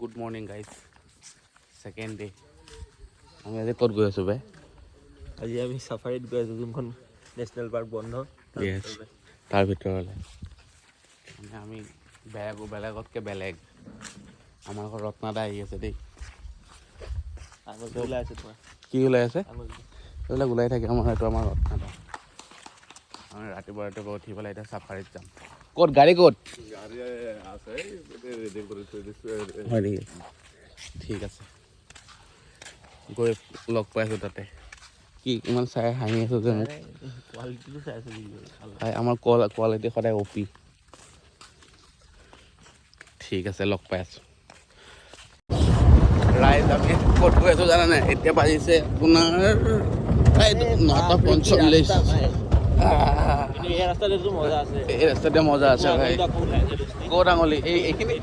good morning guys second day আমি আজি ক'ত গৈ আছোঁ বে আজি আমি চাফাৰীত গৈ আছোঁ যোনখন নেশ্যনেল পাৰ্ক বন্ধ তাৰ ভিতৰলৈ মানে আমি বেলেগতকৈ বেলেগ আমাৰ ঘৰত ৰত্নাদা আহি আছে দেই ওলাই আছে তোমাৰ কি ওলাই আছে এইবিলাক ওলাই থাকে আমাৰ এইটো আমাৰ ৰত্নাদা আমি ৰাতিপুৱা উঠি পেলাই এতিয়া চাফাৰীত যাম ক'ত গাড়ী ক'ত হয় নেকি ঠিক আছে গৈ লগ পাইছোঁ তাতে কি ইমান চাই হাঁহি আছোঁ যে মোক কোৱালিটিটো চাই আছোঁ আমাৰ কোৱালিটি সদায় অপি ঠিক আছে লগ পাই আছোঁ ৰাইজ আমি ক'ত গৈ আছোঁ জানানে এতিয়া বাজিছে আপোনাৰ 9:45 এই ৰাস্তাটো মজা আছে এই ৰাস্তাতে মজা আছে ভাই ক'ত আঙুলি এইখিনি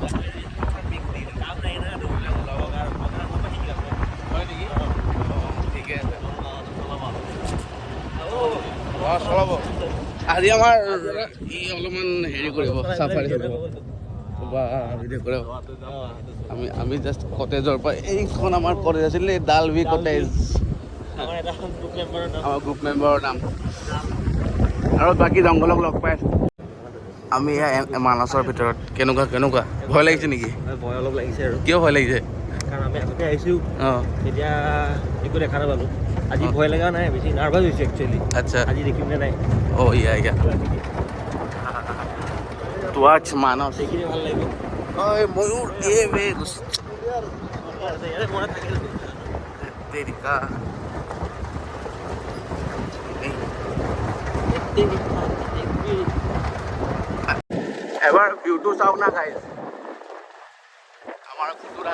চলাব আজি আমাৰ ই অলপমান হেৰি কৰিব চাফাৰী কৰিব ভিডিঅ' কৰিব আমি জাষ্ট কটেজৰ পৰা এইখন আমাৰ কটেজ আছিলে ডালভি কটেজ আমাৰ গ্ৰুপ মেম্বাৰৰ নাম আৰু বাকী জংঘলক লগ পাই আছোঁ আমি মানসৰ ভিতৰত কেনেকুৱা ভয় লাগিছে নেকি ভয় অলপ লাগিছে আৰু কিয় ভয় লাগিছে কাৰণ আমি আগতে আহিছোঁ তেতিয়া একো দেখা নাপালোঁ আজি ভয় লগা নাই বেছি নাৰ্ভাছ হৈছে একচুৱেলি আচ্ছা আজি দেখিম নে নাই ইয়া টুৱাৰ্ডছ মানস দেখিলে ভাল লাগিব ময়ূৰ তেৰিকা এবাৰ ভিউটো চাওক না গাইজ আমাৰ কুকুৰা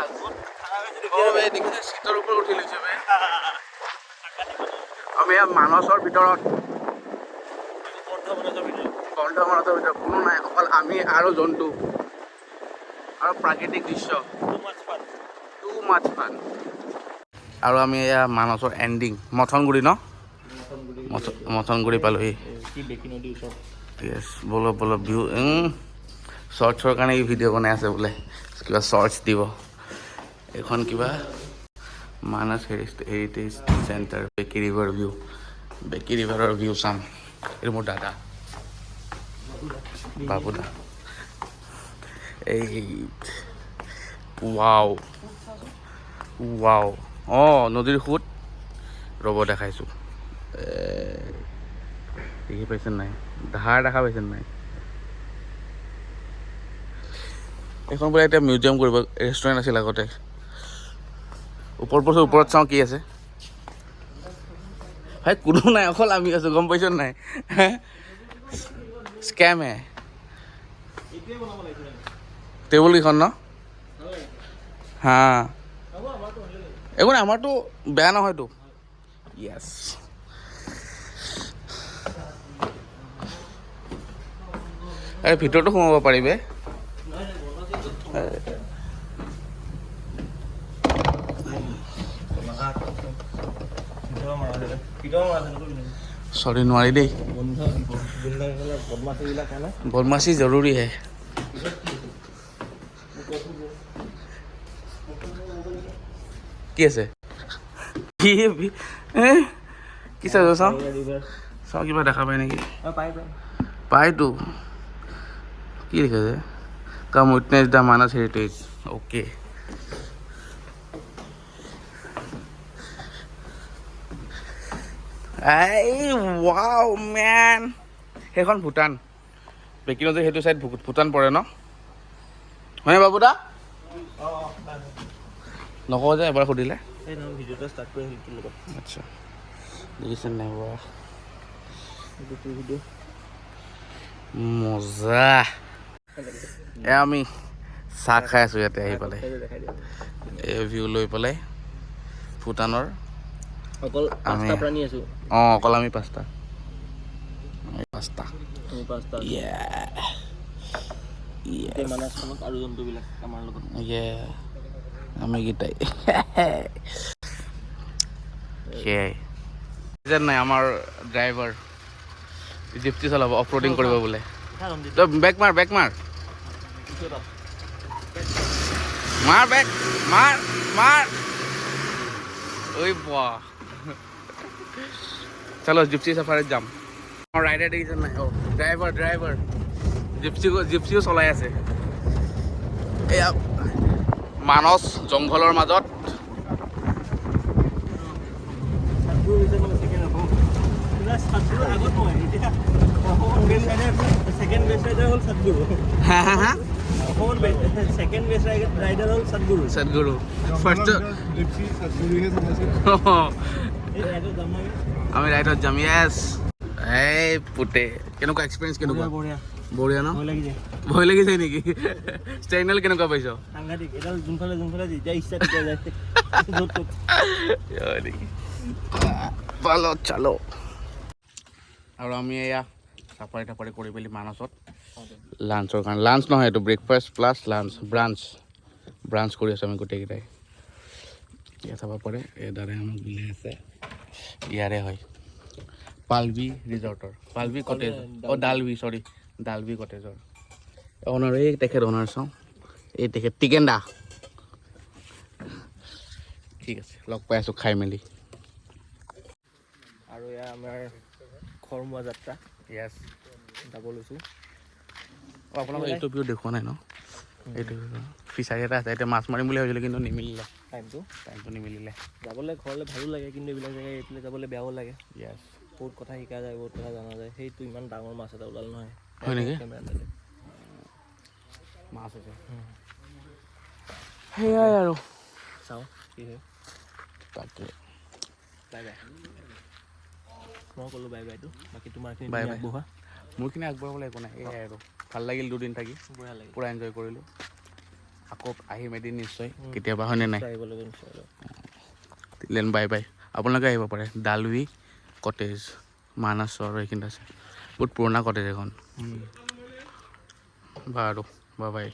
দেখিছে চিটৰ ওপৰত উঠি লৈছে আমি মানসৰ ভিতৰত বন্ধ মানসৰ ভিতৰত কোনো নাই অকল আমি আৰু জন্তু আৰু প্ৰাকৃতিক দৃশ্য টু মাছ ফান আৰু আমি এয়া মানসৰ এণ্ডিং মথনগুৰি ন মথনগুৰি পালোহি য়েছ ব'লক ভিউ শ্বৰ্টছৰ কাৰণে এই ভিডিঅ' বনাই আছে বোলে কিবা শ্বৰ্টছ দিব এইখন কিবা মানস হেৰিটেজ চেণ্টাৰ বেকি ৰিভাৰৰ ভিউ চাম এইটো মোৰ দাদা বাবুদা এই ৱাও নদীৰ সোঁত ৰ'ব দেখাইছোঁ দেখি পাইছে নাই ধাৰ দেখা পাইছে নাই এইখন বোলে এতিয়া মিউজিয়াম কৰিব ৰেষ্টুৰেণ্ট আছিল আগতে ওপৰত চাওঁ কি আছে ভাই কোনো নাই অকল আমি আছোঁ গম পাইছ নাই স্কেম হে টেবুল কেইখন ন হা একো নাই আমাৰতো বেয়া নহয়তো য়েছ এই ভিতৰতো সোমাব পাৰিবে চৰি নোৱাৰি দেই বদমাছি জৰুৰী হে কি আছে কি চাওঁ কিবা দেখা পাই নেকি পাইতো কি লিখাছে come witness the Manas heritage okay wow মেন সেইখন ভূটান বেকিনো যে সেইটো চাইড ভূটান পৰে ন হয়নে বাবুদা নকওঁ যে এবাৰ সুধিলে আচ্ছা দেখিছে নাই মজা আমি চাহ খাই আছোঁ ইয়াতে আহি পেলাই এই ভিউ লৈ পেলাই ভূটানৰ অকল আমি পাঁচটা আৰু জন্তুবিলাক আমাৰ লগত আমি গীতাই সেয়াই নাই আমাৰ ড্ৰাইভাৰ জিপচি চলাব অফ ৰোডিং কৰিব বোলে বেক মাৰ मार बैक मार मार ओए वाह चलो जिप्सी सफारी जाम और राइडर देখিছেন নাই ও ড্রাইভার জিপসিও চলাই আছে এয়া মানস জংঘলৰ মাজত सेकेंड बेस्ट राइडर हल सदगुरु सेकेंड बेस्ट राइडर हल सदगुरु सदगुरु फर्स्ट আমি রাইডত যাম ইয়েস এই পুতে কেনেকুৱা এক্সপিৰিয়েঞ্চ কেনেকুৱা বঢ়িয়া ন ভয় লাগি যায় নেকি ষ্টেইনাল কেনেকুৱা পাইছ সাংঘাতিক এডাল যোনফালে যেতিয়া ইচ্ছা তেতিয়া যায় ভালো চলো আৰু আমি এয়া চাফাৰি কৰি পেলি মানসত লাঞ্চৰ কাৰণে লাঞ্চ নহয় এইটো ব্ৰেকফাষ্ট প্লাছ লাঞ্চ ব্ৰাঞ্চ কৰি আছোঁ আমি গোটেইকেইটাই এতিয়া চাব পাৰে এইদাৰে আমাক বিলাই আছে ইয়াৰে হয় পালভি ৰিজৰ্টৰ পালভি কটেজ ডালভি কটেজৰ অনাৰ এই তেখেত অনাৰ চাওঁ এই তেখেত টিকেণ্ডা ঠিক আছে লগ পাই আছোঁ খাই মেলি আৰু এয়া আমাৰ খৰমুৱা যাত্ৰা য়েছ যাব লৈছোঁ আপোনালোকে এইটো ভিউ দেখুওৱা নাই ন এইটো ফিচাৰী এটা আছে এতিয়া মাছ মাৰিম বুলি ভাবিছিলোঁ কিন্তু নিমিলিলে টাইমটো নিমিলিলে যাবলৈ ঘৰলৈ ভালো লাগে কিন্তু এইবিলাক জেগা এইফালে যাবলৈ বেয়াও লাগে য়েছ বহুত কথা শিকা যায় বহুত কথা জনা যায় সেইটো ইমান ডাঙৰ মাছ এটা ওলাল নহয় হয় নেকি কেমেৰা মাছ আছে সেয়াই আৰু চাওঁ কি হয় তাকে বাই বাই মই ক'লোঁ বাই বাইটো বাকী তোমাৰখিনি বাই বাই আগবঢ়োৱা মোৰখিনি আগবঢ়াবলৈ একো নাই এয়াই আৰু ভাল লাগিল দুদিন থাকি বঢ়িয়া লাগে পূৰা এনজয় কৰিলোঁ আকৌ আহিম এদিন নিশ্চয় কেতিয়াবা হয়নে নাই আহিব লাগিব নিশ্চয় দিলেন বাই বাই আপোনালোকে আহিব পাৰে ডালভি কটেজ মানসৰ এইখিনিত আছে বহুত পুৰণা কটেজ এখন বাৰু বাই বাই